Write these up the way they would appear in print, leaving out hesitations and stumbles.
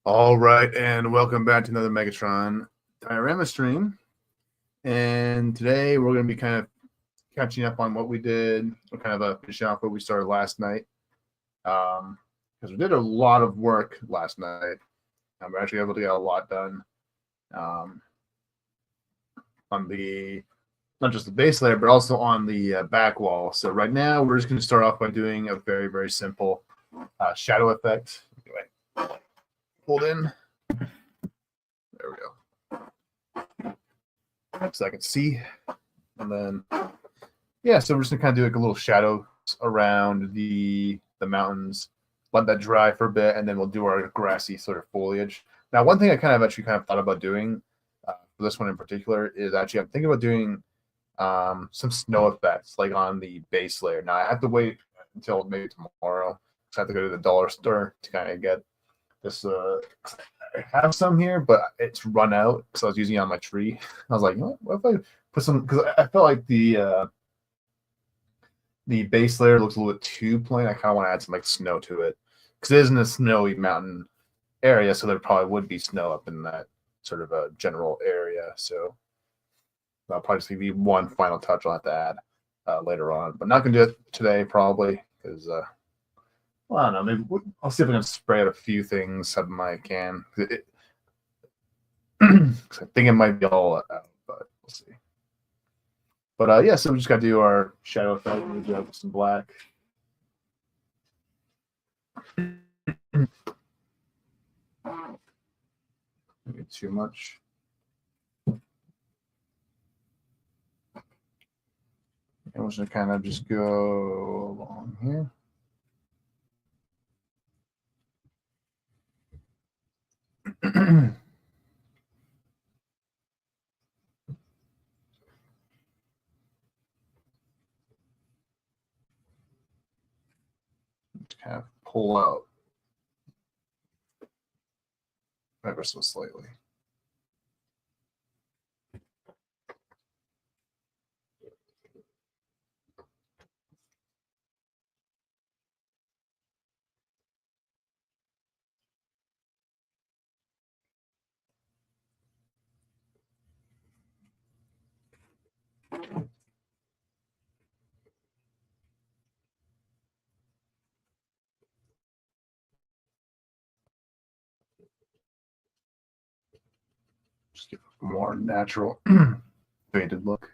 All right, and welcome back to another Megatron diorama stream. And today we're going to be kind of catching up on what we did, kind of finishing off what we started last night. Because we did a lot of work last night. We're actually able to get a lot done on the, not just the base layer, but also on the back wall. So right now we're just going to start off by doing a very, very simple shadow effect. Anyway, hold in. There we go. So I can see. And then, yeah, so we're just going to kind of do like a little shadow around the mountains, let that dry for a bit, and then we'll do our grassy sort of foliage. Now, one thing I kind of thought about doing for this one in particular is actually I'm thinking about doing some snow effects like on the base layer. Now, I have to wait until maybe tomorrow. So I have to go to the dollar store to kind of get this. I have some here, but it's run out, so I was using it on my tree. I was like, you know what if I put some, because I felt like the base layer looks a little bit too plain. I kind of want to add some like snow to it because it isn't a snowy mountain area, so there probably would be snow up in that sort of a general area. So that'll probably just be one final touch I'll have to add later on, but not gonna do it today probably because well, I don't know. Maybe I'll see if I can spray out a few things out of my can. I think it might be all out, but we'll see. But yeah, so we just got to do our shadow effect. We'll do some black. Maybe too much. And we're just gonna kind of just go along here. Just kind of pull out ever so slightly. Just give a more natural faded look.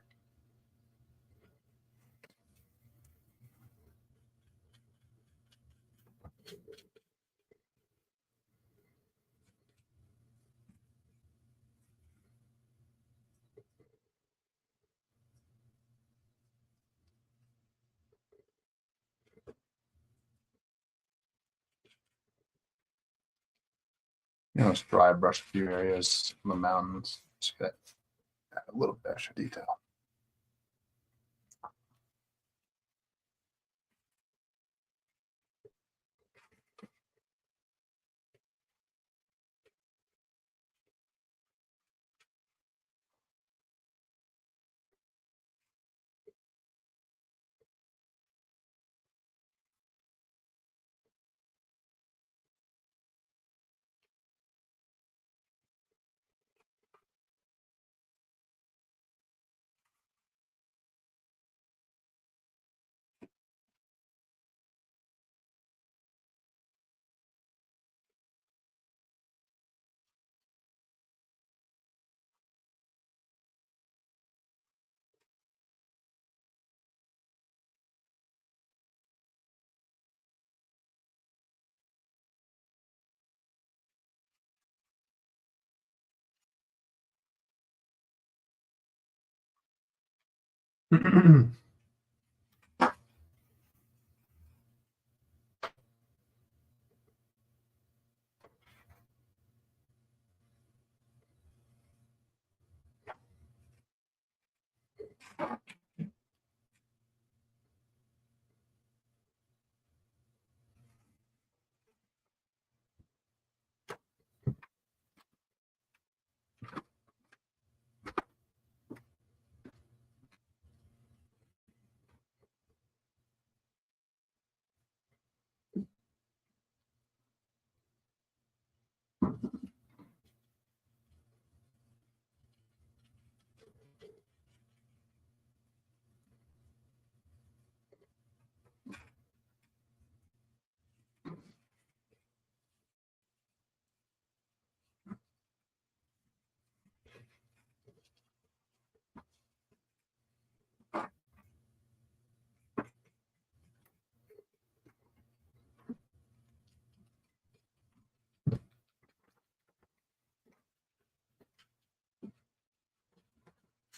Just dry brush a few areas from the mountains. Just get a little bit extra detail.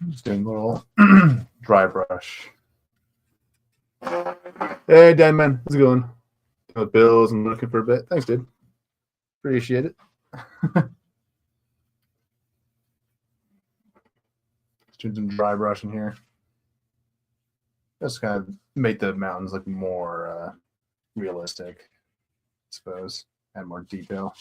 Just doing a little dry brush. Hey, Dan, man, how's it going? Bills and looking for a bit. Thanks, dude. Appreciate it. Just doing some dry brush in here. Just kind of make the mountains look more realistic, I suppose, and more detail.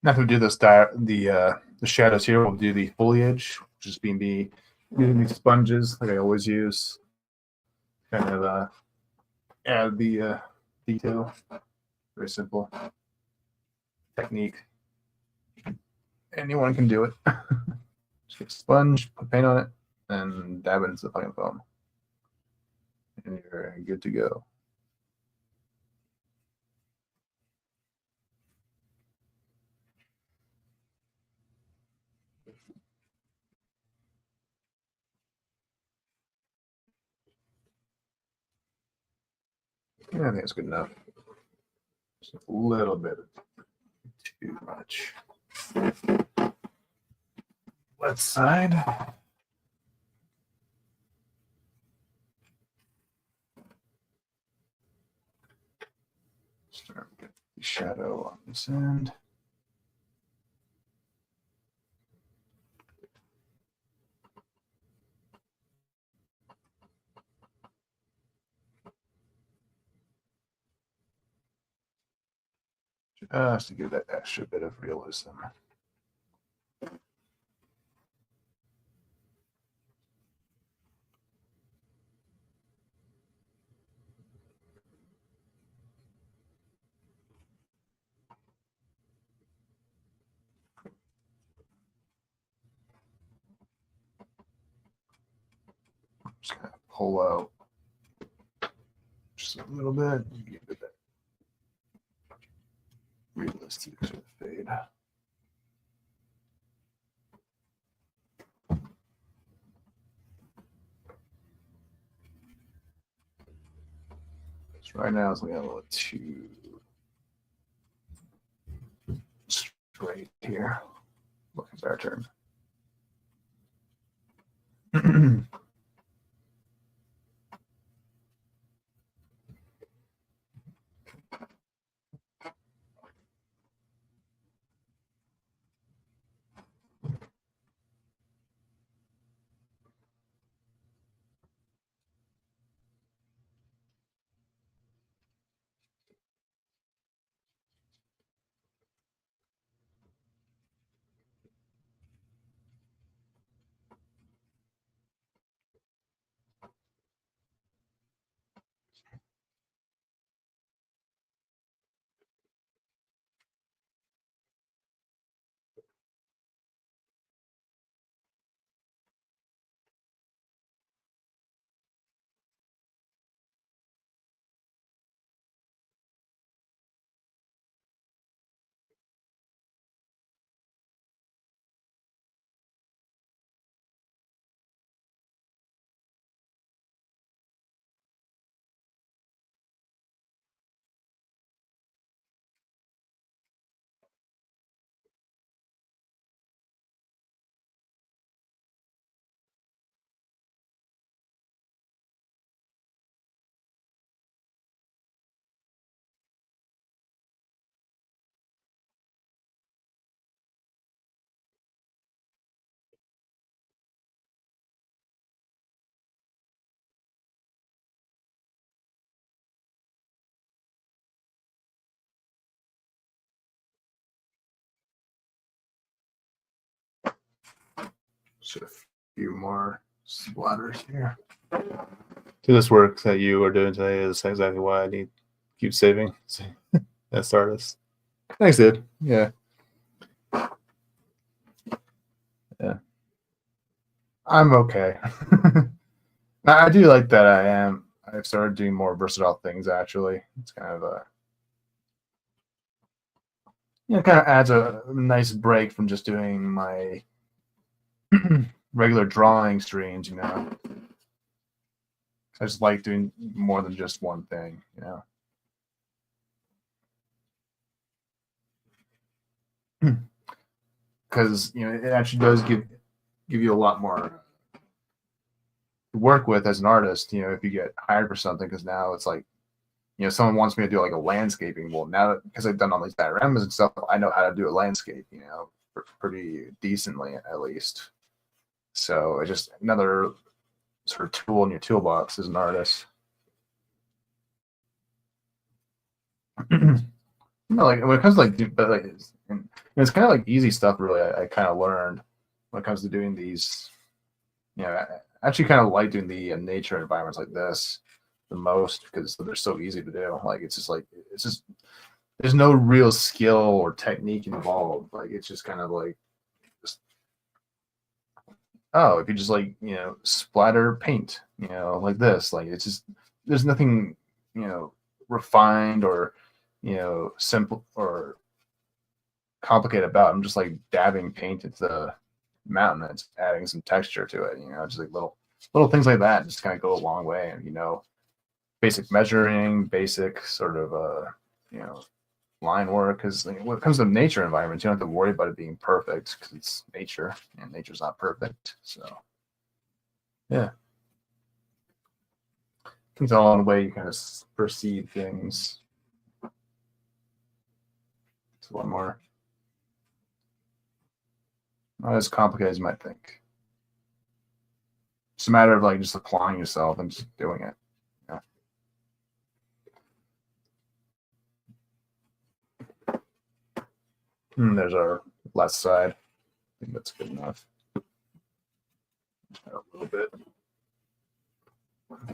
Now to do this, the shadows here, we'll do the foliage, just being using these sponges like I always use. Kind of add the detail. Very simple technique. Anyone can do it. Just get a sponge, put paint on it, and dab it into the fucking foam. And you're good to go. Yeah, I think it's good enough. Just a little bit too much. Left side. Start with the shadow on this end. Just to give that extra bit of realism. Just kind of pull out just a little bit, give it that realistic sort of fade. So right now it's looking a little too straight here. Looking for our turn. Just a few more splatters here. So this work that you are doing today is exactly why I need to keep saving. That's Arist. Thanks, dude. Yeah. Yeah. I'm okay. I do like that I've started doing more versatile things actually. It's kind of a kind of adds a nice break from just doing my regular drawing streams, you know. I just like doing more than just one thing, you know. Because you know it actually does give you a lot more to work with as an artist, you know, if you get hired for something. Because now it's like, you know, someone wants me to do like a landscaping. Well, now because I've done all these dioramas and stuff, I know how to do a landscape, you know, pretty decently at least. So it's just another sort of tool in your toolbox as an artist. You know, like when it comes to it's kind of like easy stuff. Really, I kind of learned when it comes to doing these. You know, I actually kind of like doing the nature environments like this the most because they're so easy to do. Like it's just there's no real skill or technique involved. Like it's just kind of like if you just like, you know, splatter paint, you know, like this, like it's just there's nothing, you know, refined or, you know, simple or complicated about it. I'm just like dabbing paint into the mountain and adding some texture to it, you know, just like little things like that just kind of go a long way. And, you know, basic measuring, basic sort of you know, line work, because when it comes to nature environments, you don't have to worry about it being perfect because it's nature and nature's not perfect. So yeah, it's all in the way you kind of perceive things. It's a lot more not as complicated as you might think. It's a matter of like just applying yourself and just doing it. Yeah. There's our left side. I think that's good enough. A little bit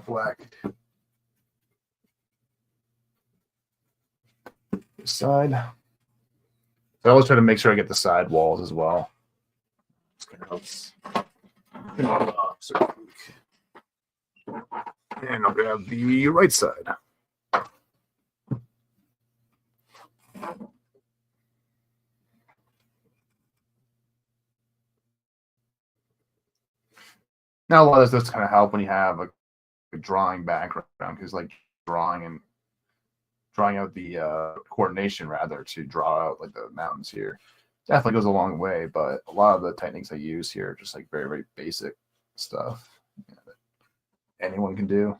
black. This side. So I always try to make sure I get the side walls as well. This kind of helps. And I'll grab the right side. Now a lot of this kind of help when you have a drawing background, because like drawing out the coordination rather to draw out like the mountains here definitely goes a long way. But a lot of the techniques I use here are just like very, very basic stuff, you know, that anyone can do.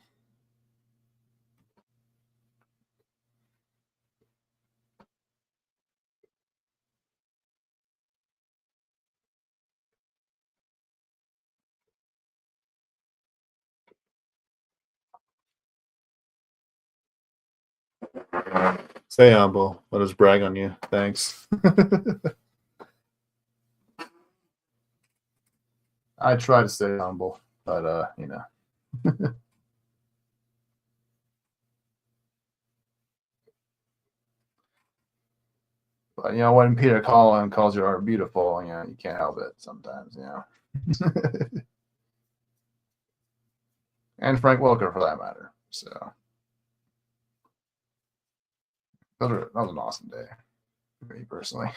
Stay humble. Let us brag on you. Thanks. I try to stay humble, but you know. But you know, when Peter Collin calls your art beautiful, you know, you can't help it sometimes, you know. And Frank Welker for that matter. So that was an awesome day for me personally.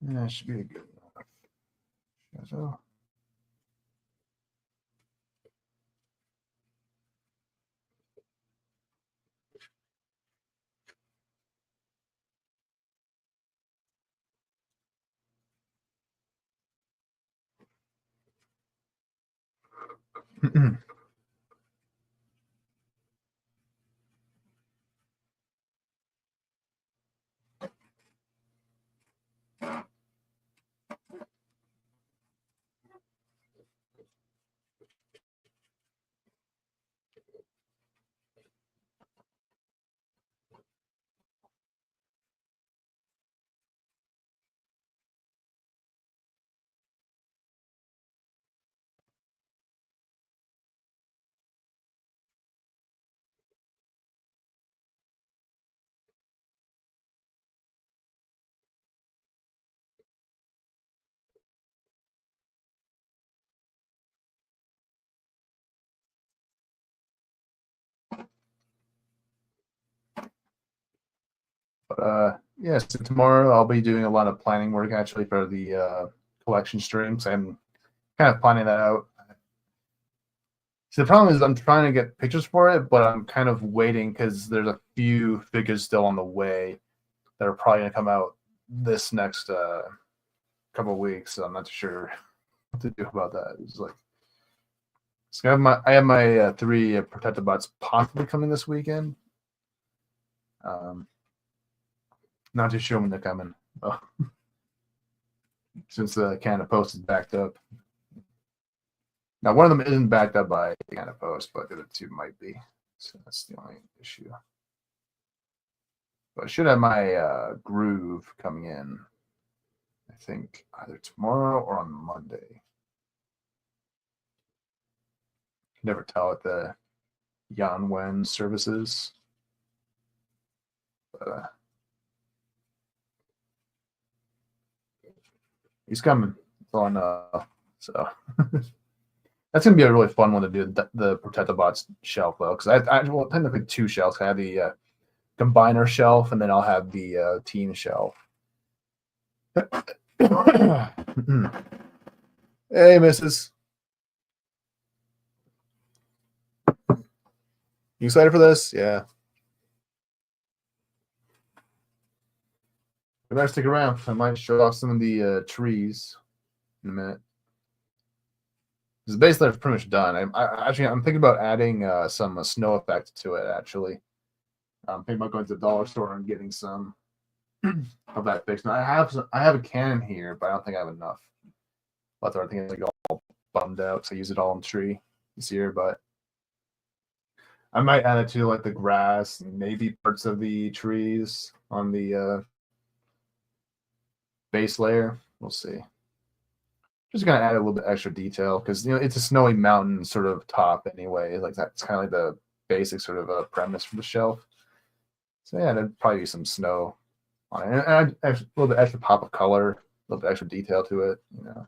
Yeah, it should be a good enough. So. Yeah, so tomorrow I'll be doing a lot of planning work actually for the collection streams. I'm kind of planning that out. So the problem is I'm trying to get pictures for it, but I'm kind of waiting because there's a few figures still on the way that are probably going to come out this next couple of weeks. So I'm not too sure what to do about that. It's like, so I have my 3 protected bots possibly coming this weekend. Not too sure when they're coming. Oh. Since the Canada Post is backed up. Now, one of them isn't backed up by the Canada Post, but the other 2 might be. So that's the only issue. But I should have my groove coming in, I think, either tomorrow or on Monday. Can never tell at the Yan Wen services. But he's coming. That's all I know. So that's gonna be a really fun one to do. The Protected Bots shelf though, because I will tend to pick 2 shelves. I have the combiner shelf, and then I'll have the team shelf. Hey, Mrs. You excited for this? Yeah. You better stick around. I might show off some of the trees in a minute. This is basically pretty much done. I'm thinking about adding some snow effect to it. Actually, I'm thinking about going to the dollar store and getting some of that fixed. Now, I have a can here, but I don't think I have enough. But I think it's like all bummed out, so I use it all in tree this year. But I might add it to like the grass and maybe parts of the trees on the base layer. We'll see. Just gonna add a little bit extra detail because it's a snowy mountain sort of top anyway. Like that's kind of like the basic sort of a premise for the shelf. So yeah, there'd probably be some snow on it, and a little bit extra pop of color, a little bit extra detail to it. And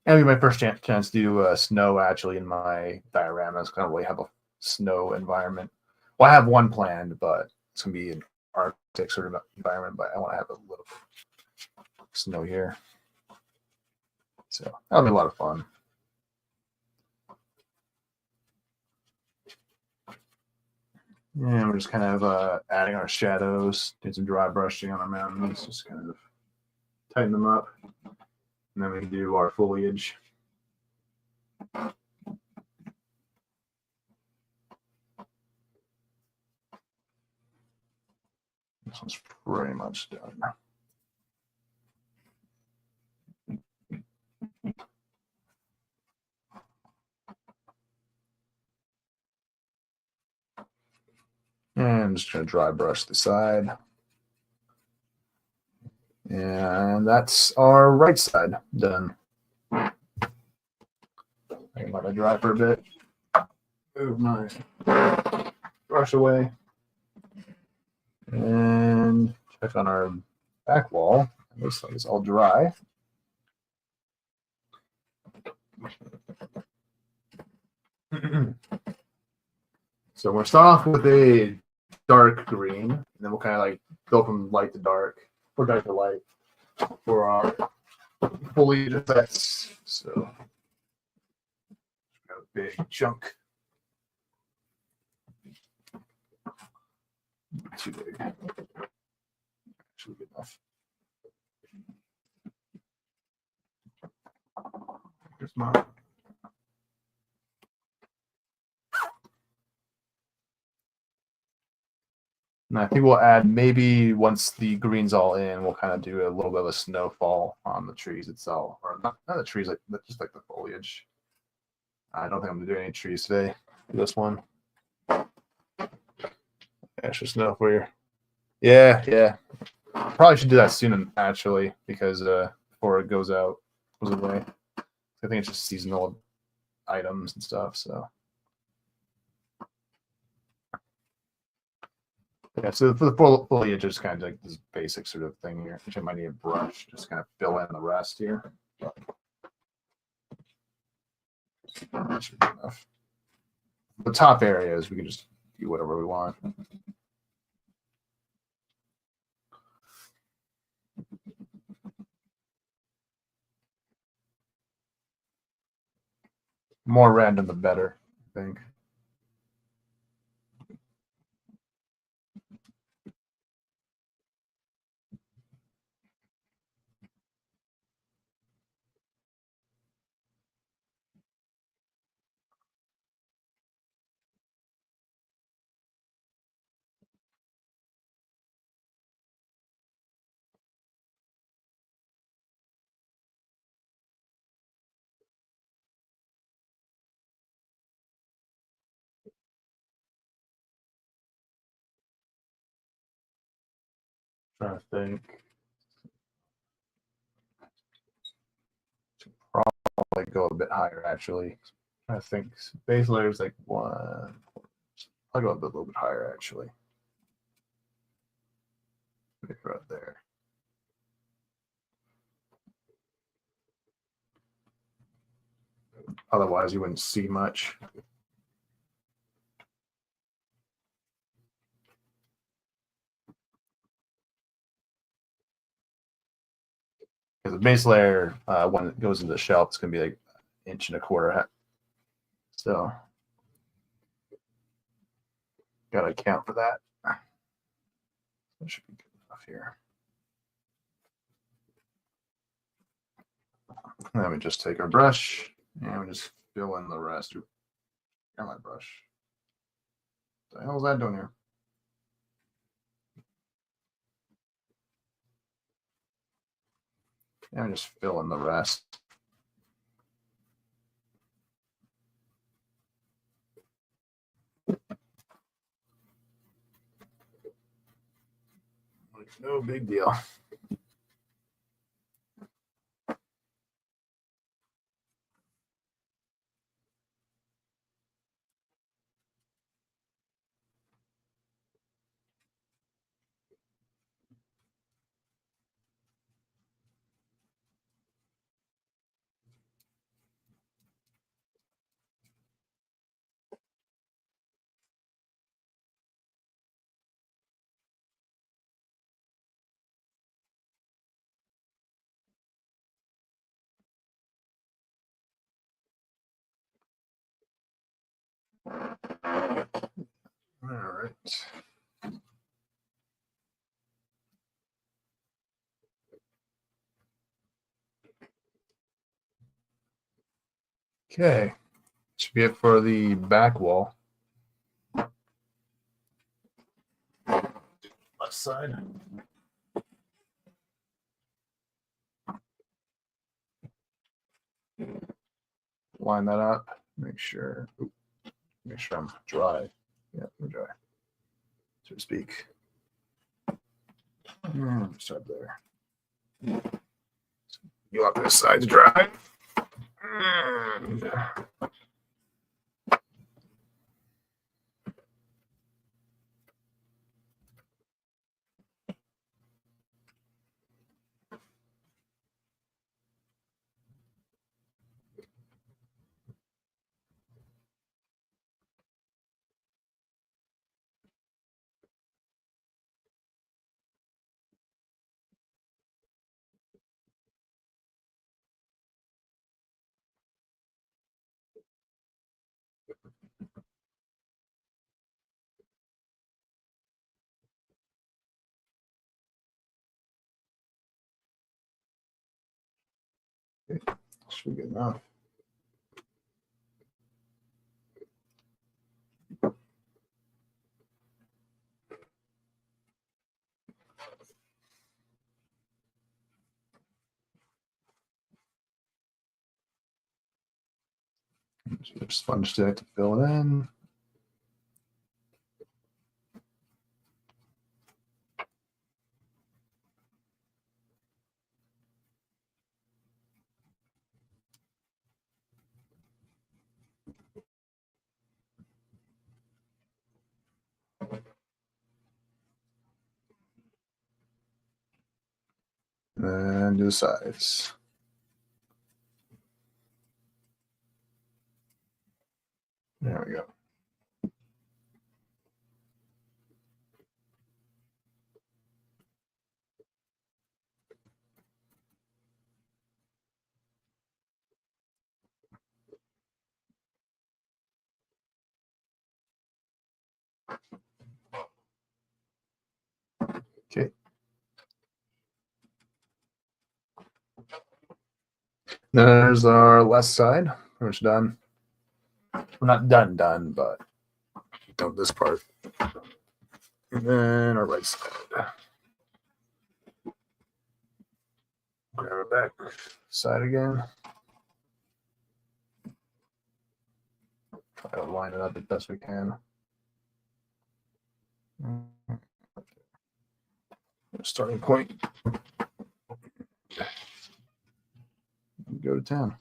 it'll be my first chance to do snow actually in my dioramas. Kind of really have a snow environment. Well, I have one planned, but it's gonna be an Arctic sort of environment. But I want to have a little snow here. So that'll be a lot of fun. And we're just kind of adding our shadows, doing some dry brushing on our mountains, just kind of tighten them up. And then we can do our foliage. This one's pretty much done. And I'm just going to dry brush the side. And that's our right side done. I can let it dry for a bit. Move my brush away. And check on our back wall. It looks like it's all dry. So we'll start off with a dark green, and then we'll kind of like go from light to dark, or dark to light for our foliage effects. So got a big chunk. Too big. Actually good enough. Here's mine. And I think we'll add, maybe once the green's all in, we'll kind of do a little bit of a snowfall on the trees itself. Or not the trees, but just like the foliage. I don't think I'm going to do any trees today for this one. Extra snow for you. Yeah. Probably should do that soon, actually, because before it goes away. I think it's just seasonal items and stuff, so. Yeah, so for the foliage, just kind of like this basic sort of thing here, which I might need a brush, just kind of fill in the rest here. That should be enough. The top areas, we can just do whatever we want. More random, the better, I think. Trying to think. Probably go a bit higher, actually. I think base layer is like 1. I'll go a little bit higher, actually. Maybe right there. Otherwise, you wouldn't see much. Because the base layer, when it goes into the shelf, it's going to be like 1.25 inches. So, got to account for that. That should be good enough here. And then we just take our brush and we just fill in the rest. Got my brush. What the hell is that doing here? And just fill in the rest. No big deal. All right. Okay. Should be it for the back wall. Left side. Line that up. Make sure I'm dry. Yeah, I'm dry, so to speak. Start there. You want this side to dry. Okay. Should be good enough. Sponge stick to fill it in. And do the sides. There we go. Okay. There's our left side. Pretty much done. We're not done, but done this part. And then our right side. Grab it back side again. Try to line it up as best we can. Starting point. Go to town.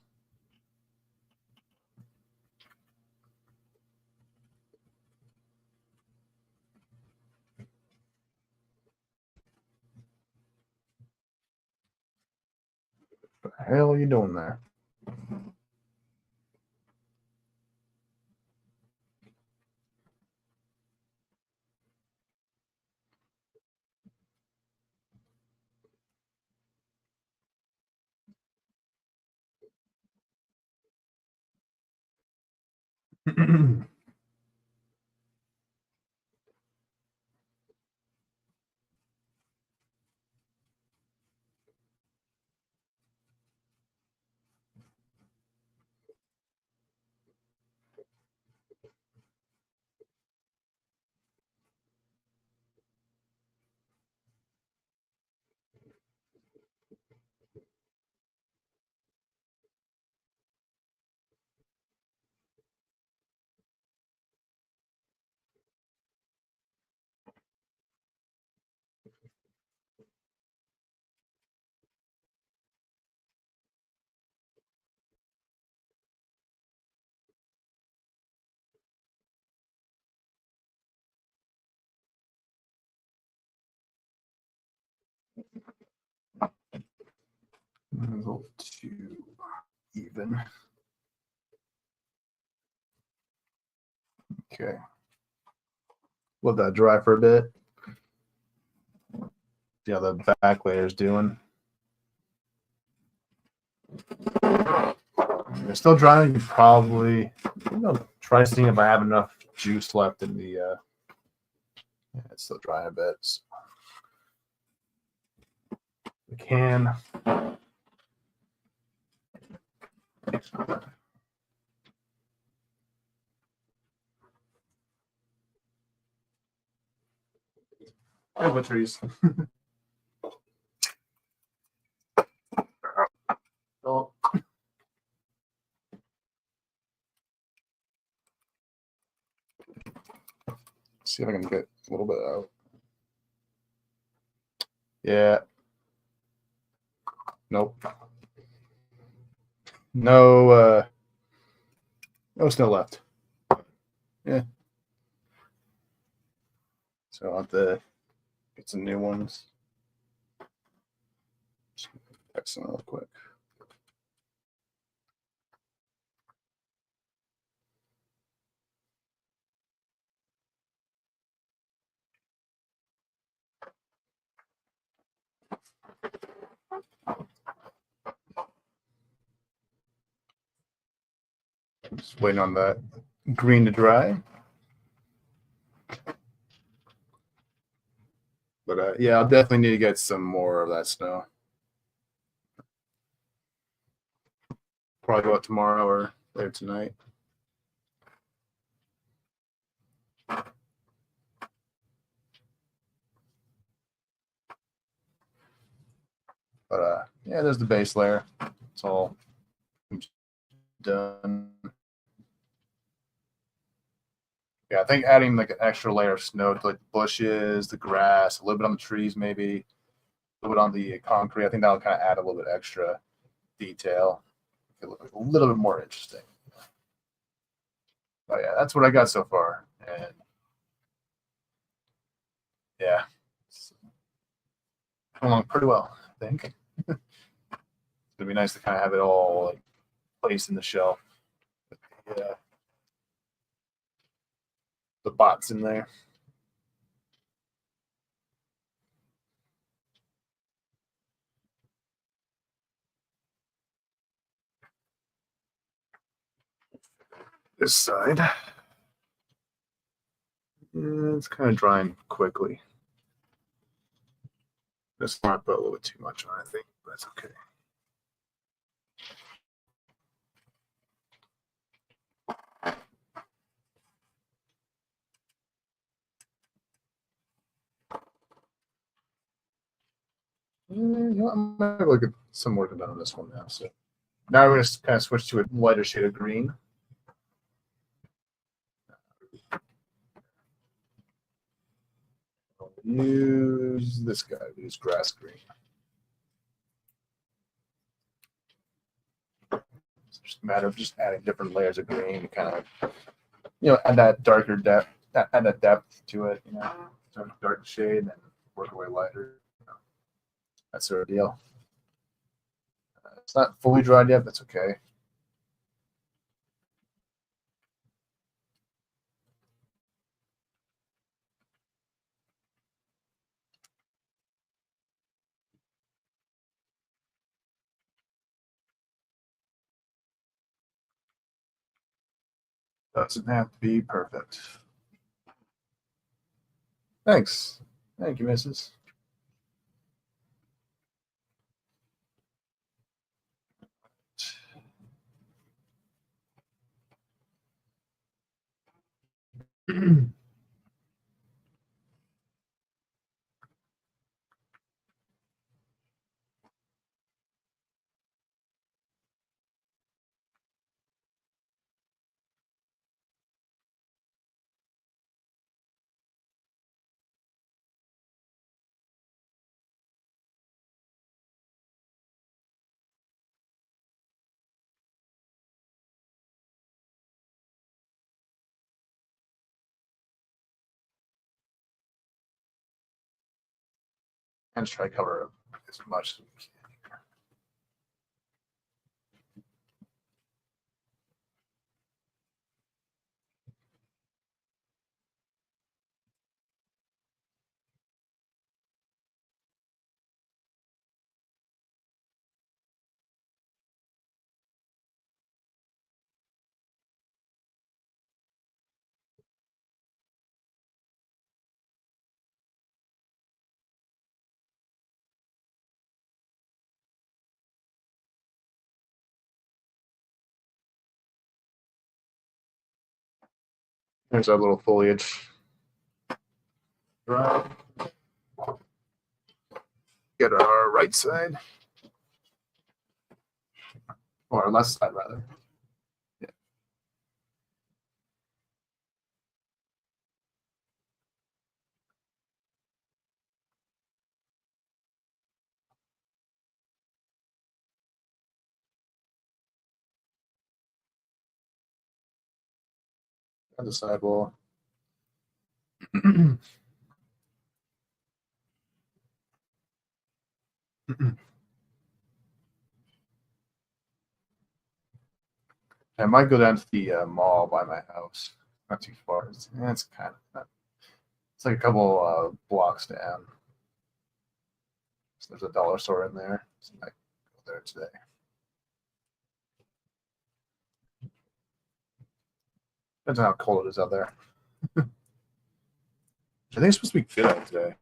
What the hell are you doing there? A little too even. Okay. Let that dry for a bit. See how the back layer is doing. It's still drying. You probably try seeing if I have enough juice left in the. Yeah, it's still drying a bit. So we can. Hey, what trees? Oh. See if I can get a little bit out. Yeah. Nope. No. No snow left. Yeah. So I'll have to get some new ones. Just check some real quick. Just waiting on that green to dry. But yeah, I'll definitely need to get some more of that snow. Probably go out tomorrow or later tonight. But yeah, there's the base layer. It's all done. Yeah, I think adding like an extra layer of snow to like the bushes, the grass, a little bit on the trees, maybe a little bit on the concrete. I think that'll kind of add a little bit extra detail. It look a little bit more interesting. But yeah, that's what I got so far. And yeah, it's coming along pretty well, I think. It's gonna be nice to kind of have it all like placed in the shelf. Yeah, the bots in there. This side, yeah, it's kind of drying quickly. This one I put a little bit too much on, I think, but that's okay. You know, I might look at some work done on this one now. So now we're going to kind of switch to a lighter shade of green. I'll use this guy. I'll use grass green. It's just a matter of just adding different layers of green to kind of, add that darker depth, add that depth to it. Start with dark shade and then work away lighter. That sort of deal. It's not fully dried yet. That's okay. Doesn't have to be perfect. Thanks. Thank you, Mrs. And try to cover as much as we can. There's our little foliage. Right. Get our right side. Or our left side, rather. Yeah. And the sidewall. I might go down to the mall by my house. Not too far. It's kind of. It's like a couple blocks down. So there's a dollar store in there. So I might go there today. Depends on how cold it is out there. I think it's supposed to be good out today.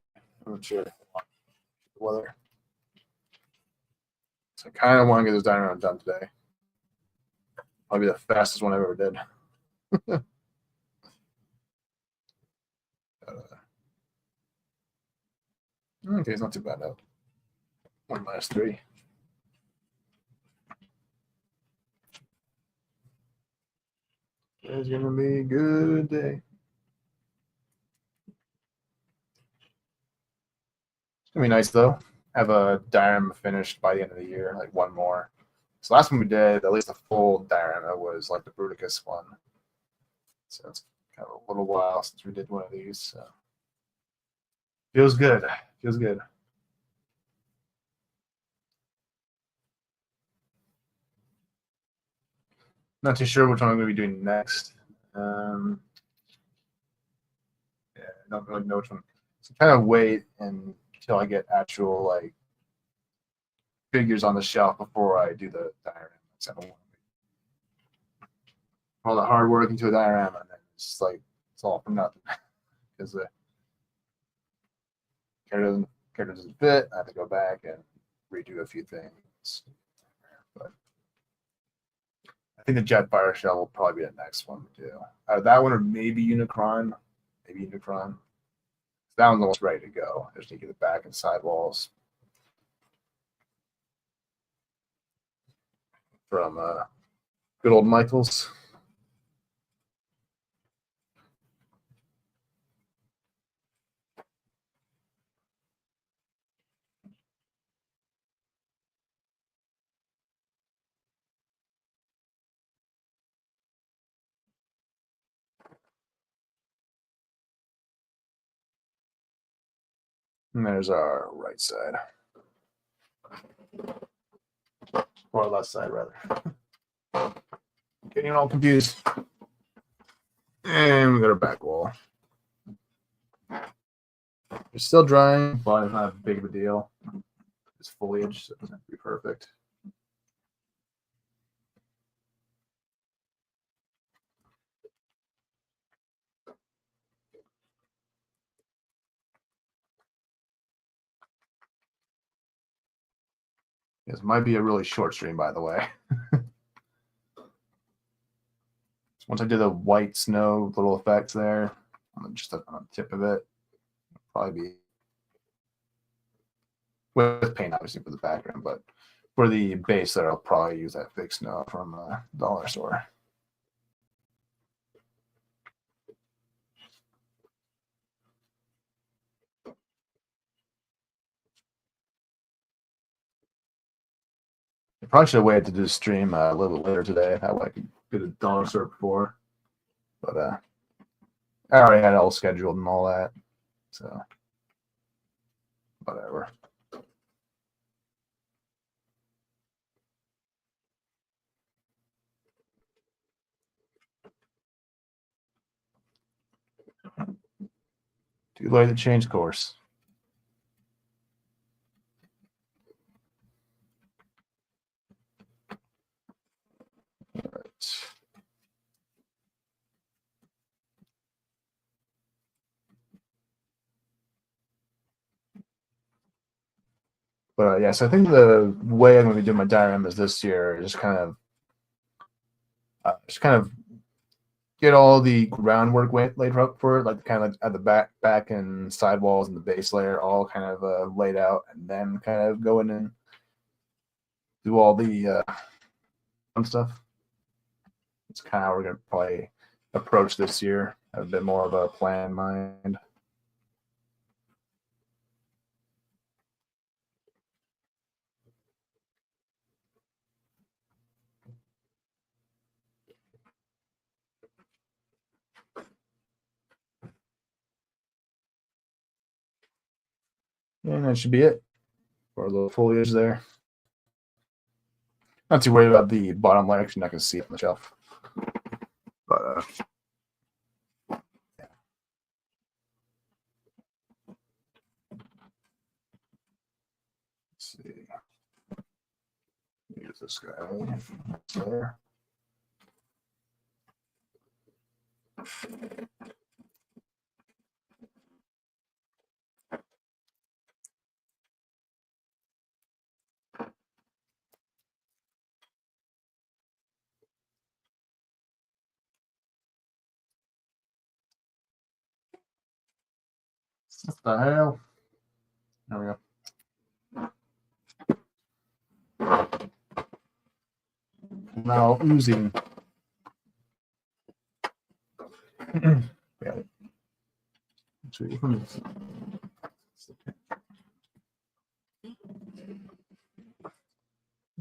I'm not sure. The weather. So I kind of want to get this dining room done today. Probably the fastest one I ever did. Okay, it's not too bad though. 1-3. It's gonna be a good day. It's gonna be nice though. Have a diorama finished by the end of the year, like one more. So last one we did, at least a full diorama, was like the Bruticus one. So it's kind of a little while since we did one of these. So. Feels good. Feels good. Not too sure which one I'm going to be doing next. Yeah, I don't really know which one. So kind of wait until I get actual like figures on the shelf before I do the diorama. I don't want all the hard work into a diorama, and then it's all for nothing because the character character doesn't fit. I have to go back and redo a few things. But I think the Jetfire shell will probably be the next one to do. That one or maybe Unicron. Maybe Unicron. That one's almost ready to go. I just need to get the back and side walls from good old Michaels. And there's our right side. Or left side, rather. Getting all confused. And we got our back wall. It's still drying, but it's not big of a deal. It's foliage, so it doesn't have to be perfect. This might be a really short stream, by the way. Once I do the white snow little effects there, just on the tip of it, probably be with paint, obviously, for the background, but for the base there, I'll probably use that fake snow from dollar store. I probably should have waited to do the stream a little bit later today. That way I could get a dollar store before. But I already had it all scheduled and all that. So, whatever. Too late to change course. All right. But yeah, so I think the way I'm going to be doing my dioramas this year is just kind of get all the groundwork laid out for it, like kind of at the back and sidewalls and the base layer, all kind of laid out, and then kind of go in and do all the fun stuff. It's kind of how we're going to probably approach this year. Have a bit more of a plan in mind. And that should be it for a little foliage there. Not too worried about the bottom layer because you're not going to see it on the shelf. But yeah. Let's see. Use this guy there. What the hell? There we go. Now oozing. Got it.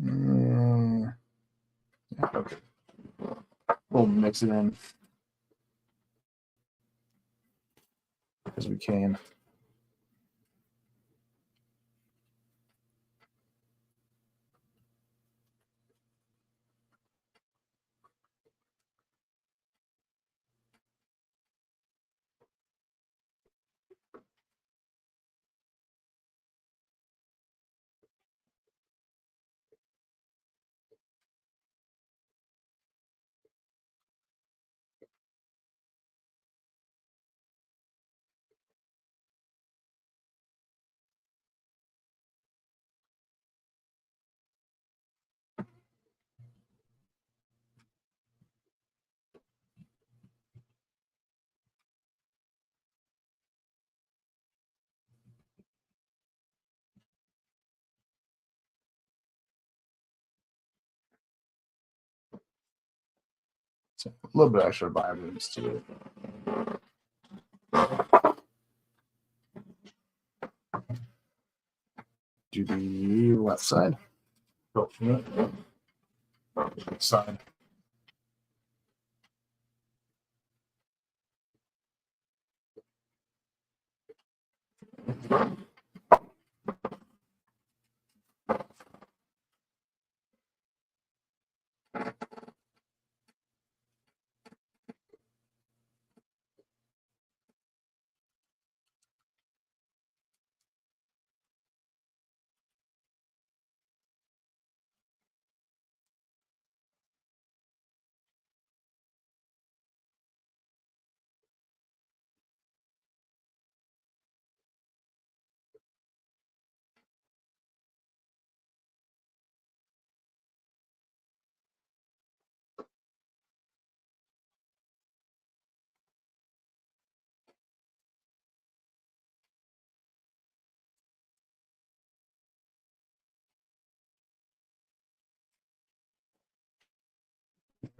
Yeah, okay. We'll mix it in as we can. So a little bit extra vibrance to it. Do the left side. Oh, side.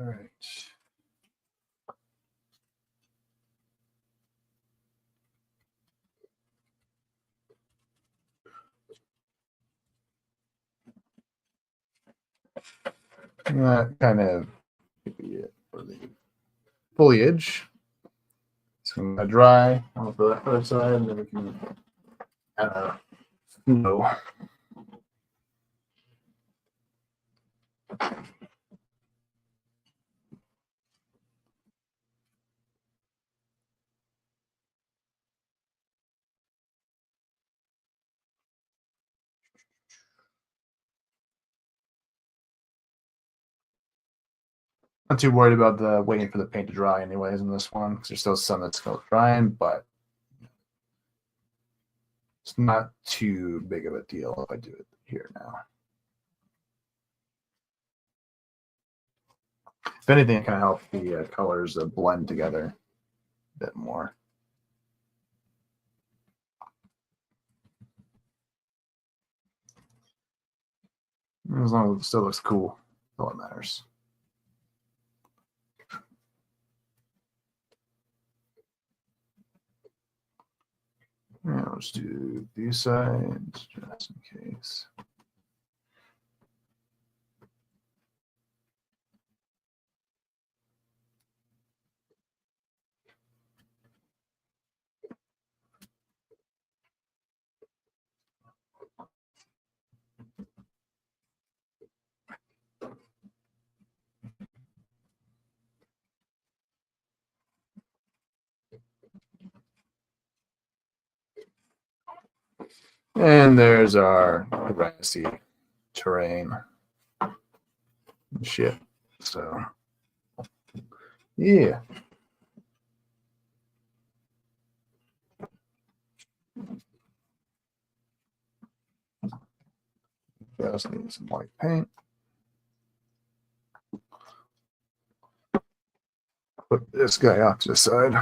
All right. That kind of could be it for the foliage. It's going to dry on the other side, and then we can add a snow. Not too worried about the waiting for the paint to dry anyways in this one, because there's still some that's still drying, but it's not too big of a deal if I do it here now. If anything, it kind of helps the colors blend together a bit more. As long as it still looks cool, that's all that matters. Yeah, let's do these sides just in case. And there's our grassy terrain. Shit. So, yeah. Just need some white paint. Put this guy off to the side.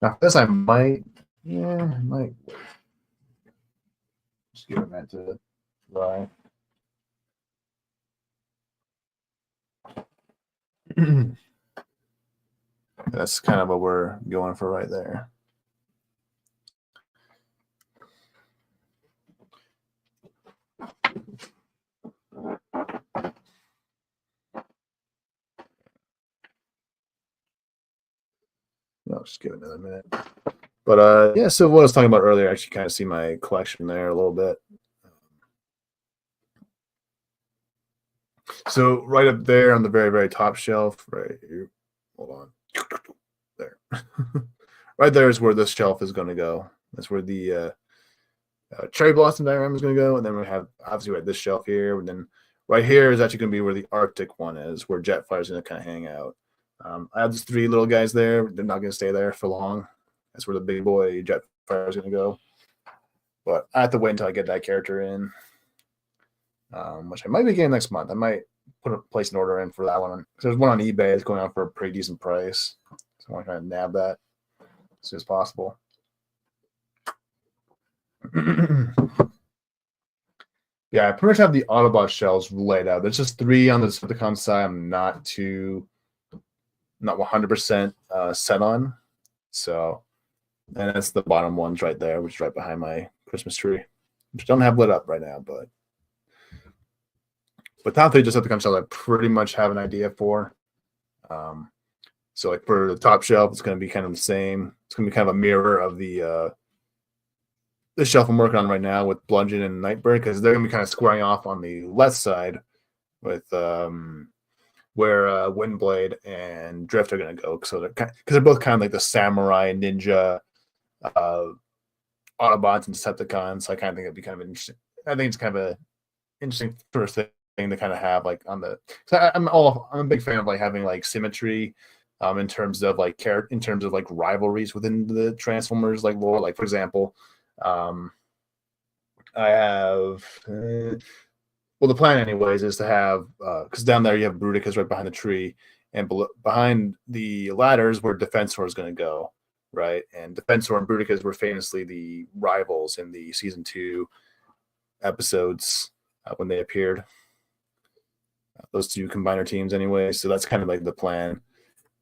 Now, this I might, just give it a minute to dry. That's kind of what we're going for right there. I'll just give it another minute. But yeah, so what I was talking about earlier, I actually kind of see my collection there a little bit. So right up there on the very, very top shelf, right here, hold on, there. Right there is where this shelf is going to go. That's where the cherry blossom diorama is going to go. And then we have, obviously, right, this shelf here. And then right here is actually going to be where the Arctic one is, where Jetfire is going to kind of hang out. I have these three little guys there. They're not going to stay there for long. That's where the big boy Jetfire is going to go. But I have to wait until I get that character in, which I might be getting next month. I might place an order in for that one. There's one on eBay. It's going on for a pretty decent price. So I want to try to nab that as soon as possible. Yeah, I pretty much have the Autobot shells laid out. There's just 3 on the Decepticon side. I'm not 100% set on. So, and that's the bottom ones right there, which is right behind my Christmas tree, which don't have lit up right now, but top 3 Decepticon shells I pretty much have an idea for. So like for the top shelf, it's going to be kind of the same. It's going to be kind of a mirror of the shelf I'm working on right now with Bludgeon and Nightbird, because they're going to be kind of squaring off on the left side with where Windblade and Drift are going to go. So because they're both kind of like the samurai, ninja, Autobots, and Decepticons. So I kind of think it'd be kind of interesting. I think it's kind of a interesting first thing to kind of have like on the. I'm a big fan of like having like symmetry. In terms of like rivalries within the Transformers like lore, like for example, I have well, the plan anyways is to have because down there you have Bruticus right behind the tree, and behind the ladders where Defensor is going to go, right? And Defensor and Bruticus were famously the rivals in the season 2 episodes when they appeared. Those 2 combiner teams, anyway. So that's kind of like the plan.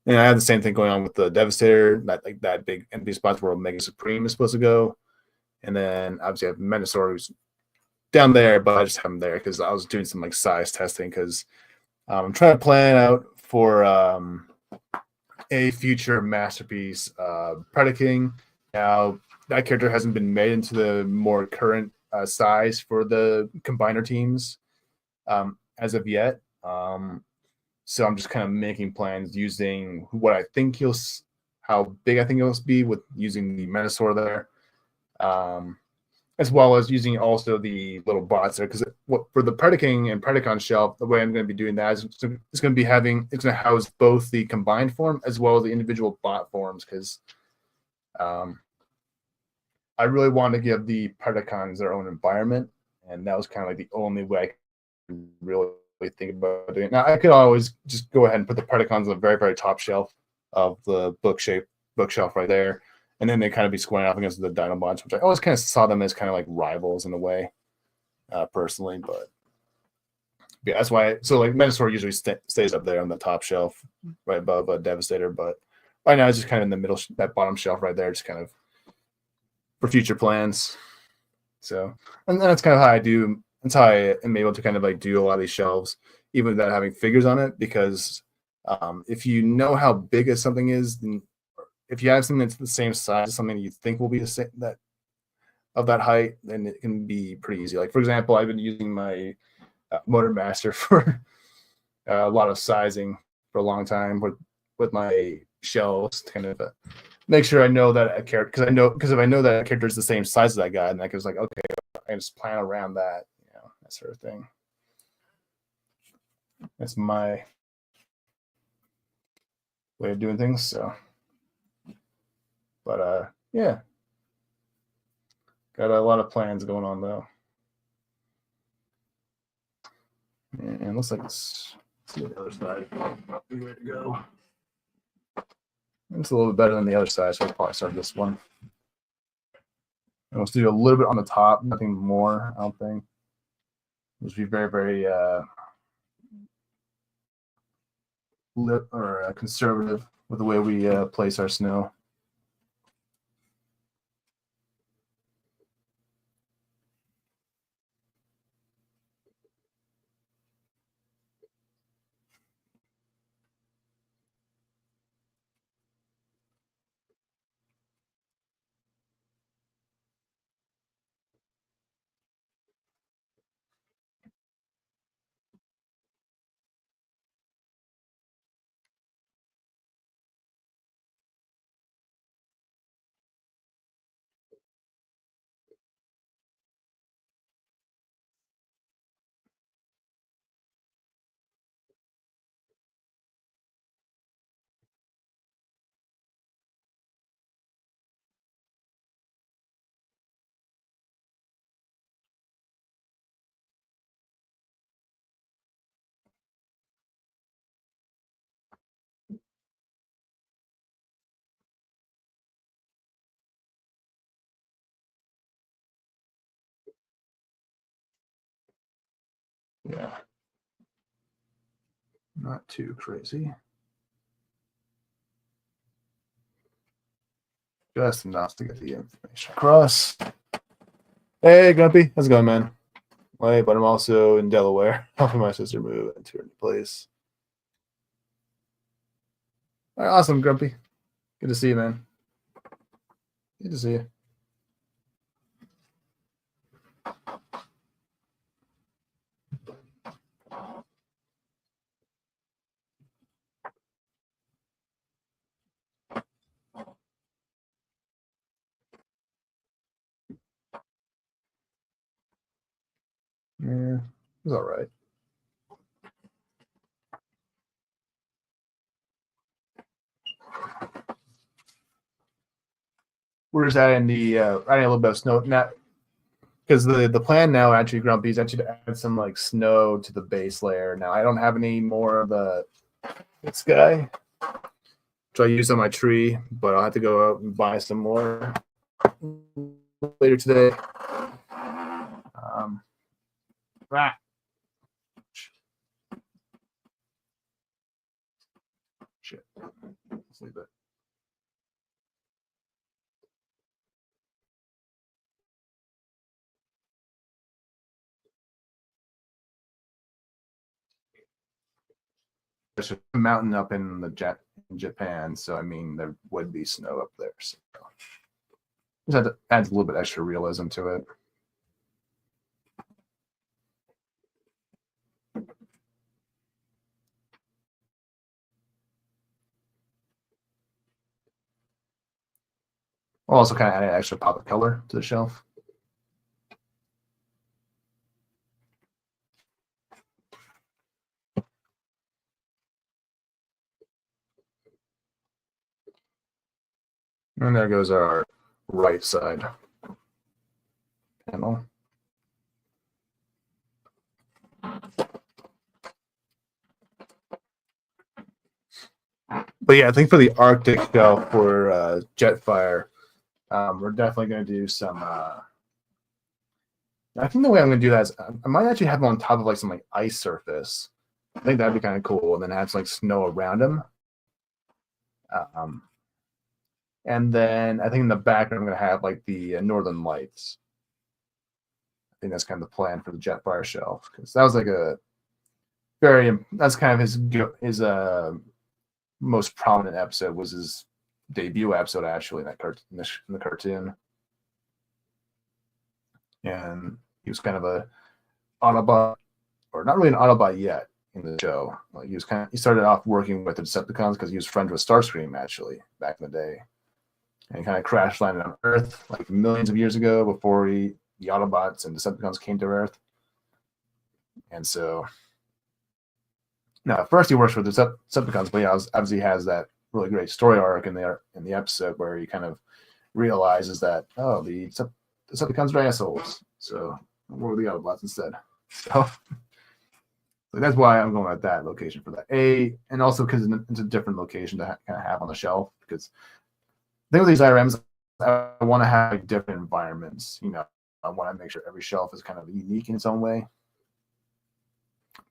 And I had the same thing going on with the Devastator, that big empty spots where Omega Supreme is supposed to go. And then obviously I have Menasor who's down there, but I just have him there because I was doing some like size testing because I'm trying to plan out for a future masterpiece Predaking. Now that character hasn't been made into the more current size for the combiner teams as of yet. So I'm just kind of making plans using what I think how big I think he'll be with using the Menasor there, as well as using also the little bots there. Because for the Predaking and Predacon shelf, the way I'm going to be doing that is it's going to house both the combined form as well as the individual bot forms. Because I really want to give the Predacons their own environment, and that was kind of like the only way I could really think about doing it. Now I could always just go ahead and put the Predacons on the very, very top shelf of the bookshelf right there, and then they kind of be squaring off against the Dinobots, which I always kind of saw them as kind of like rivals in a way, personally. But yeah, that's why. So like Menasor usually stays up there on the top shelf, right above Devastator. But right now it's just kind of in the middle, that bottom shelf right there, just kind of for future plans. So, and that's kind of how I do. That's how I am able to kind of like do a lot of these shelves, even without having figures on it, because if you know how big something is, then if you have something that's the same size as something you think will be the same of that height, then it can be pretty easy. Like for example, I've been using my Motor Master for a lot of sizing for a long time with my shelves to kind of make sure I know that a character, because if I know that a character is the same size as that guy, then I can just like, okay, I can just plan around that, that sort of thing. That's my way of doing things. So, but yeah, got a lot of plans going on though, and looks like let's see the other side. Be ready to go. It's a little bit better than the other side, so I'll probably start this one. And we'll do a little bit on the top, nothing more, I don't think. Just be very, very conservative with the way we place our snow. Yeah. Not too crazy. Just enough to get the information across. Hey, Grumpy. How's it going, man? Wait, but I'm also in Delaware, helping my sister move into her new place. All right, awesome, Grumpy. Good to see you, man. Good to see you. Yeah, it's all right. We're just adding the adding a little bit of snow now, because the plan now actually, Grumpy, is actually to add some like snow to the base layer. Now I don't have any more of this guy, which I use on my tree, but I'll have to go out and buy some more later today. Shit. Let's leave it. There's a mountain up in Japan, so I mean there would be snow up there. So just adds a little bit extra realism to it. We'll also kind of add an extra pop of color to the shelf. And there goes our right side panel. But yeah, I think for the Arctic shelf for Jetfire, we're definitely going to do some. I think the way I'm going to do that is I might actually have them on top of like some like ice surface. I think that'd be kind of cool, and then have some like snow around them. And then I think in the back I'm going to have like the Northern Lights. I think that's kind of the plan for the Jetfire shelf, because that was like that's kind of his most prominent episode, was his debut episode actually in the cartoon. And he was kind of a Autobot, or not really an Autobot yet in the show. Like he started off working with the Decepticons because he was friends with Starscream actually back in the day. And he kind of crash landed on Earth like millions of years ago before the Autobots and Decepticons came to Earth. And so now at first he works with the Decepticons, but yeah, obviously has that really great story arc in the episode where he kind of realizes that, oh, the Decepticons are assholes, so we're the Autobots instead. So that's why I'm going at that location for that. And also because it's a different location to kind of have on the shelf, because I think with these dioramas, I want to have like different environments. You know, I want to make sure every shelf is kind of unique in its own way.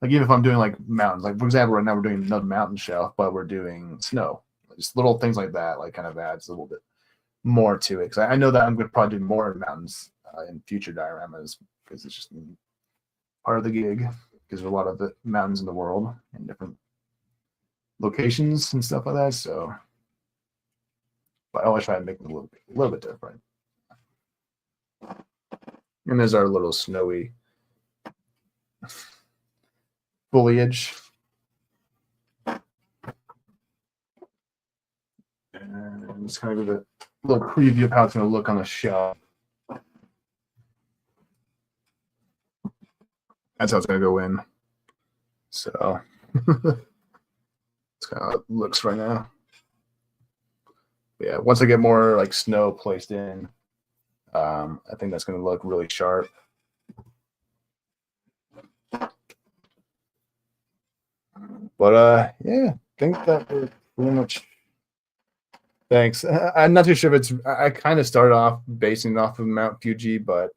Like even if I'm doing like mountains, like for example, right now we're doing another mountain shelf, but we're doing snow. Just little things like that, like kind of adds a little bit more to it. Because I know that I'm going to probably do more mountains in future dioramas, because it's just part of the gig. Because there's a lot of the mountains in the world in different locations and stuff like that. So, but I always try to make them a little bit different. And there's our little snowy foliage. And just kind of give a little preview of how it's going to look on the shelf. That's how it's going to go in. So it's kind of how it looks right now. But yeah, once I get more like snow placed in, I think that's going to look really sharp. But yeah, I think that we're pretty much. Thanks. I'm not too sure if it's. I kind of started off basing it off of Mount Fuji, but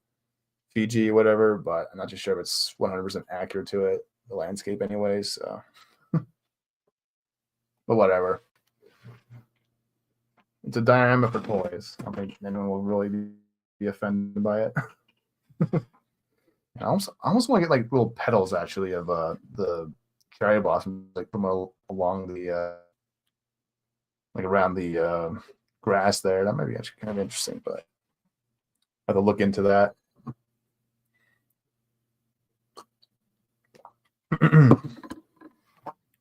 Fiji, whatever, but I'm not too sure if it's 100% accurate to it, the landscape anyways. So, but whatever. It's a diorama for toys. I don't think anyone will really be offended by it. I almost want to get like little petals actually of the cherry blossoms, like from along the like around the grass there. That might be actually kind of interesting, but I have to look into that.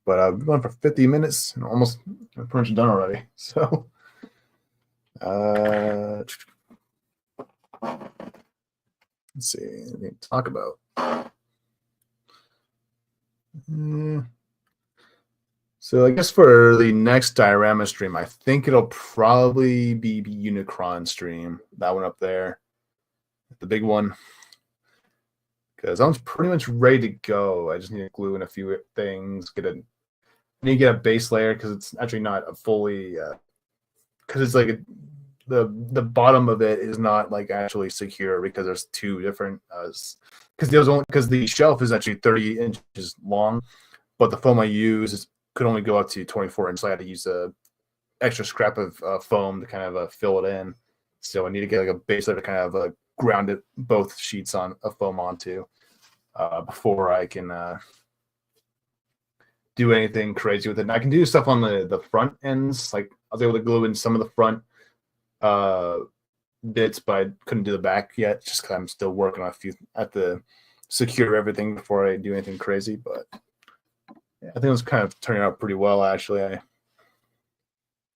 But I've been going for 50 minutes and almost pretty much done already. So let's see, anything to talk about. So I guess for the next diorama stream, I think it'll probably be Unicron stream. That one up there, the big one. Because I'm pretty much ready to go. I just need to glue in a few things. I need to get a base layer because it's actually not a fully because it's like the bottom of it is not like actually secure because there's two different because the shelf is actually 30 inches long, but the foam I use could only go up to 24 inches. So I had to use a extra scrap of foam to kind of fill it in. So I need to get like a base layer to kind of ground it both sheets of foam onto before I can do anything crazy with it. And I can do stuff on the front ends. Like I was able to glue in some of the front bits, but I couldn't do the back yet just because I'm still working on a few. I have to secure everything before I do anything crazy. But yeah, I think it was kind of turning out pretty well actually. And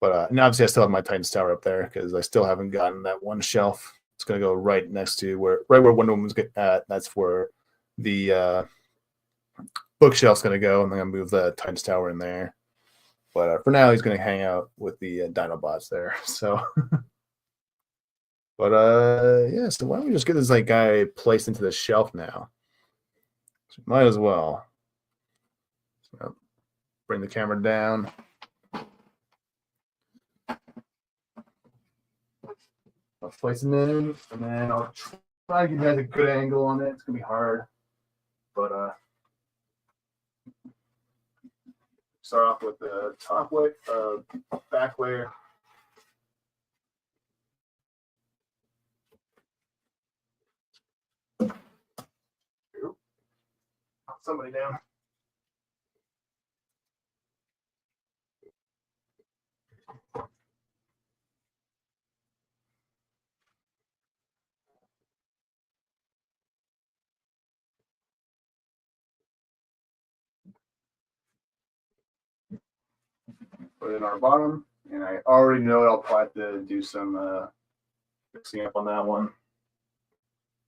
obviously I still have my Titan's Tower up there because I still haven't gotten that one shelf. It's going to go right next to right where Wonder Woman's at. That's where the bookshelf's going to go. And I'm going to move the Titan's Tower in there. But for now, he's going to hang out with the Dinobots there. So, but yeah. So why don't we just get this like guy placed into the shelf now? So might as well. So bring the camera down. I'll place him in, and then I'll try to give you guys a good angle on it. It's gonna be hard, but start off with the top layer, back layer. Somebody down. Put it in our bottom, and I already know I'll have to do some fixing up on that one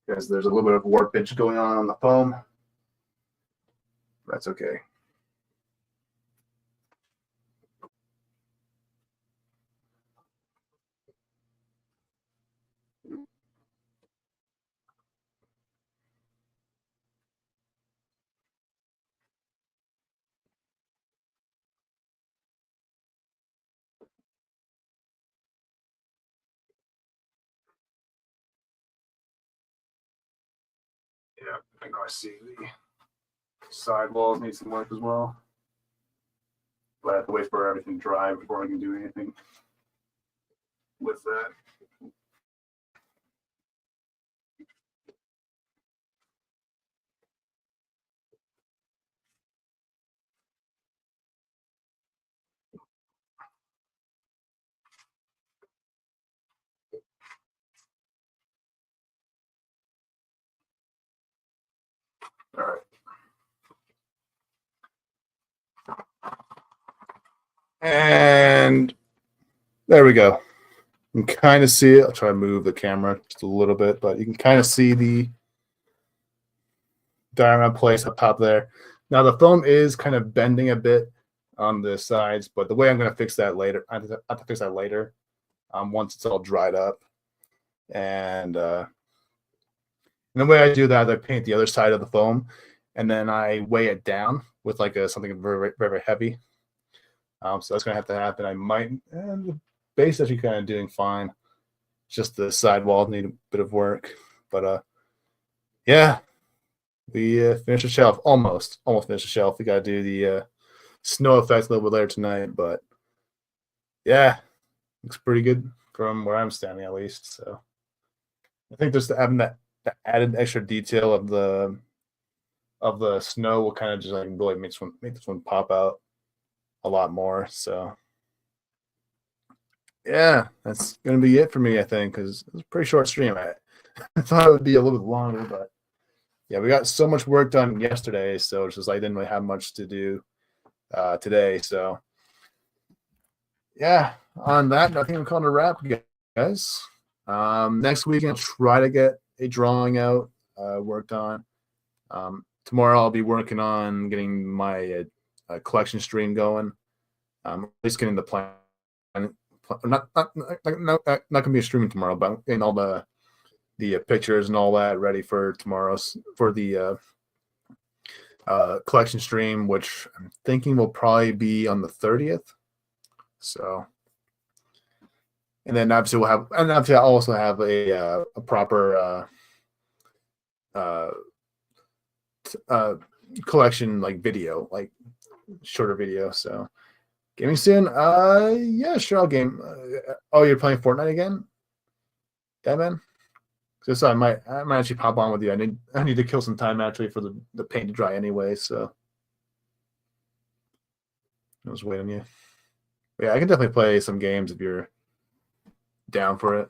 because there's a little bit of warpage going on the foam. That's okay. Yeah, I think I see the side walls need some work as well. But I have to wait for everything to dry before I can do anything with that. All right. And there we go. You can kind of see it. I'll try to move the camera just a little bit, but you can kind of see the diorama place up top there. Now the foam is kind of bending a bit on the sides, but the way I'm going to fix that later, I have to fix that later once it's all dried up. And the way I do that, I paint the other side of the foam, and then I weigh it down with like something very, very heavy. So that's going to have to happen. I might, and the base is actually kind of doing fine. Just the sidewall need a bit of work, but Yeah, we finished the shelf. Almost finished the shelf. We got to do the snow effects a little bit later tonight, but yeah, looks pretty good from where I'm standing at least. So I think just having that added extra detail of the snow will kind of just like really make this one pop out a lot more. So yeah, that's gonna be it for me, I think, because it was a pretty short stream. I thought it would be a little bit longer, but yeah, we got so much work done yesterday, so it's just like I didn't really have much to do today. So yeah, on that, I think I'm calling it a wrap, guys. Next week, I'll try to get a drawing out worked on. Tomorrow, I'll be working on getting my collection stream going. At least getting the plan. Not gonna be streaming tomorrow, but getting all the pictures and all that ready for tomorrow's for the collection stream, which I'm thinking will probably be on the 30th. So, and then obviously I also have a proper collection like video, like shorter video. So, gaming soon. Yeah, sure, I'll game. Oh, you're playing Fortnite again, Deadman? So I might actually pop on with you. I need to kill some time actually for the paint to dry anyway. So I was waiting on you. But yeah, I can definitely play some games if you're down for it.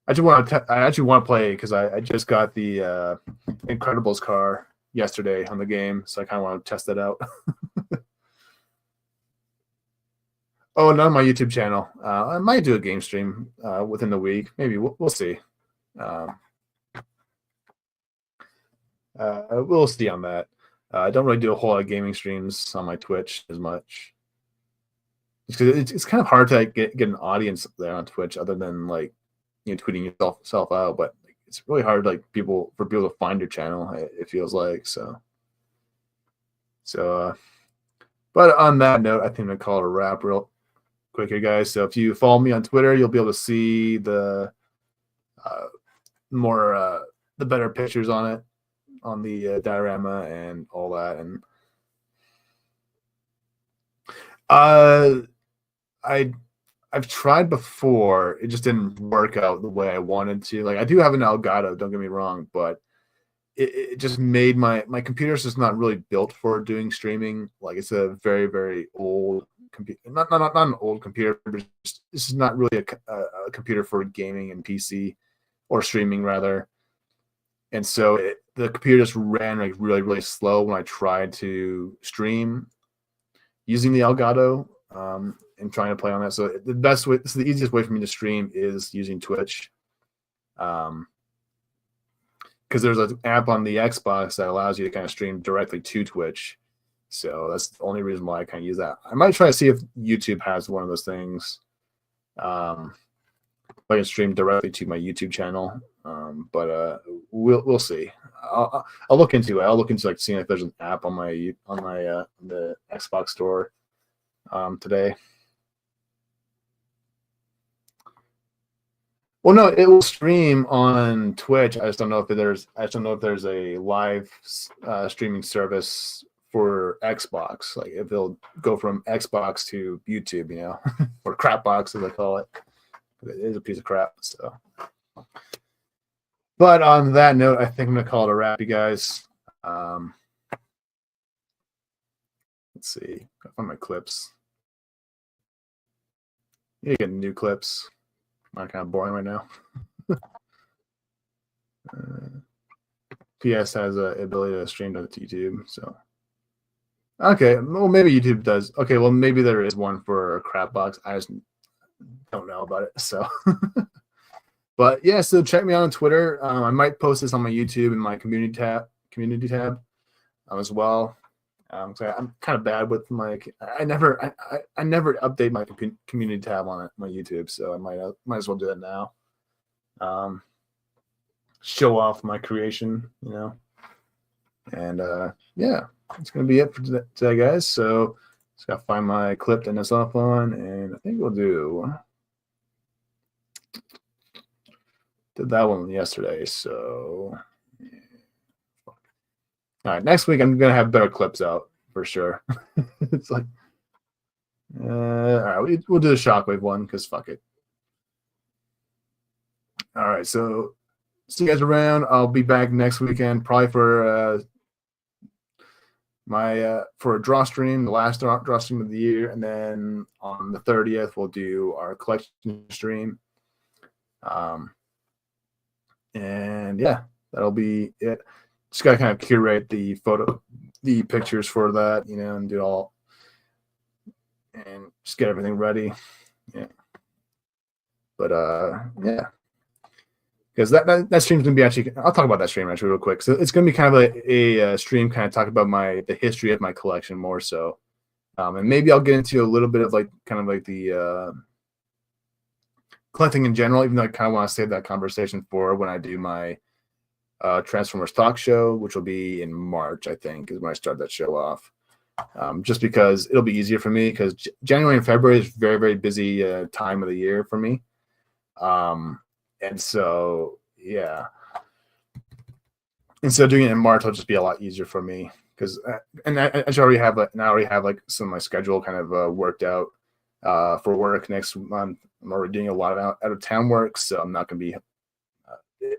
I actually want to play because I just got the Incredibles car yesterday on the game, so I kind of want to test that out. Oh, not on my YouTube channel. I might do a game stream within the week. Maybe we'll see. We'll see on that. I don't really do a whole lot of gaming streams on my Twitch as much. It's kind of hard to get an audience there on Twitch, other than like tweeting yourself out. But it's really hard for people to find your channel. It feels like so. But on that note, I think I'm gonna call it a wrap real quick here, guys. So if you follow me on Twitter, you'll be able to see the the better pictures on it, on the diorama and all that. And I've tried before. It just didn't work out the way I wanted to. Like, I do have an Elgato, don't get me wrong, but it just made my computer's just not really built for doing streaming. Like, it's a very, very old computer. Not an old computer, but this is not really a computer for gaming and PC or streaming rather. And so the computer just ran like really, really slow when I tried to stream using the Elgato and trying to play on that. So the easiest way for me to stream is using Twitch. Because there's an app on the Xbox that allows you to kind of stream directly to Twitch. So that's the only reason why I kind of use that. I might try to see if YouTube has one of those things. I can stream directly to my YouTube channel, but we'll see. I'll look into it. I'll look into like seeing if there's an app on the Xbox store today. Well, no, it will stream on Twitch. I just don't know if there's a live streaming service for Xbox. Like if it'll go from Xbox to YouTube, or crapbox as I call it. It is a piece of crap. So, but on that note, I think I'm gonna call it a wrap, you guys. Let's see. I find my clips. You get new clips. Mine kind of boring right now. PS has a ability to stream to YouTube, so okay. Well, maybe YouTube does. Okay, well maybe there is one for a crap box. I just don't know about it. So, but yeah. So check me out on Twitter. I might post this on my YouTube and my community tab as well. So I'm kind of bad with my. I never update my community tab on my YouTube, so I might as well do that now. Show off my creation, and yeah, it's gonna be it for today, guys. So just gotta find my clip to end this off on, and I think we'll do Did that one yesterday, so yeah. All right, next week I'm gonna have better clips out for sure. It's like, all right, we'll do the Shockwave one because fuck it. All right, so see you guys around. I'll be back next weekend, probably for for a draw stream, the last draw stream of the year, and then on the 30th we'll do our collection stream. And yeah, that'll be it. Just gotta kind of curate the pictures for that, you know, and do all, and just get everything ready. Yeah. But yeah, because that stream's gonna be actually, I'll talk about that stream actually real quick. So it's gonna be kind of a stream kind of talk about the history of my collection more so, and maybe I'll get into a little bit of like kind of like the collecting in general, even though I kind of want to save that conversation for when I do my Transformers talk show, which will be in March, I think, is when I start that show off. Just because it'll be easier for me, because January and February is very, very busy time of the year for me. And so, yeah. Instead of doing it in March, it'll just be a lot easier for me, because and I already have like some of my schedule kind of worked out for work next month. I'm already doing a lot of out of town work, so I'm not going to be.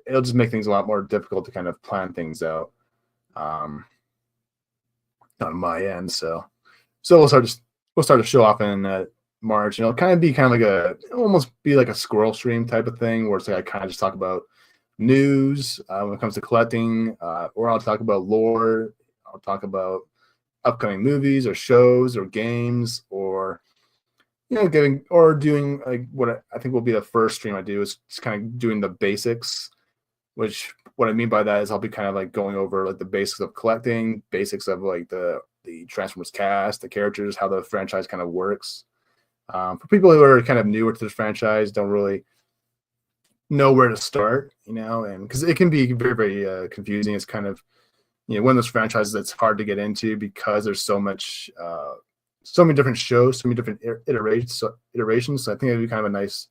It'll just make things a lot more difficult to kind of plan things out on my end. So we'll start to show off in March, and it'll kind of be kind of like almost be like a squirrel stream type of thing, where it's like I kind of just talk about news when it comes to collecting, or I'll talk about lore. I'll talk about upcoming movies or shows or games, or doing like what I think will be the first stream I do is just kind of doing the basics, which what I mean by that is I'll be kind of like going over like the basics of collecting, basics of like the Transformers cast, the characters, how the franchise kind of works. For people who are kind of newer to the franchise, don't really know where to start, and because it can be very, very confusing. It's kind of, one of those franchises that's hard to get into because there's so many different shows, so many different iterations. So I think it'd be kind of a nice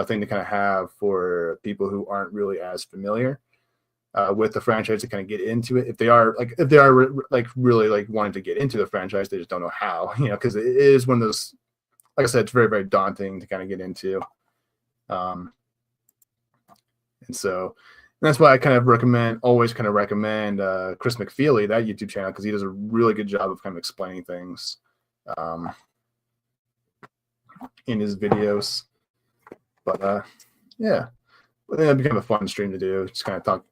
thing to kind of have for people who aren't really as familiar with the franchise to kind of get into it. If they are really like wanting to get into the franchise, they just don't know how, because it is one of those, like I said, it's very, very daunting to kind of get into. And that's why I kind of always recommend Chris McFeely, that YouTube channel, because he does a really good job of kind of explaining things in his videos. But yeah, it'll be kind of a fun stream to do. Just kind of talk,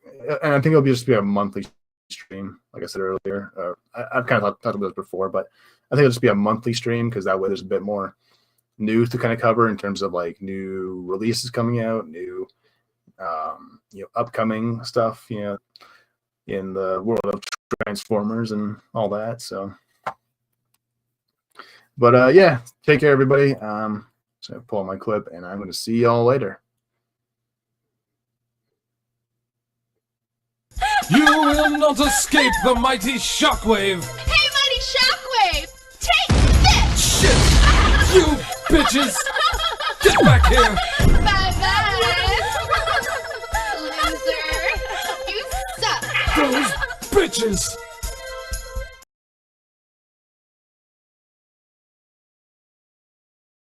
and I think it'll just be a monthly stream, like I said earlier. I've kind of talked about this before, but I think it'll just be a monthly stream, because that way there's a bit more news to kind of cover in terms of like new releases coming out, new upcoming stuff, in the world of Transformers and all that. So. But yeah, take care, everybody. So pull out my clip, and I'm going to see y'all later. You will not escape the mighty shockwave. Hey, mighty shockwave, take this! Shit! You bitches! Get back here! Bye-bye! Loser! You suck! Those bitches!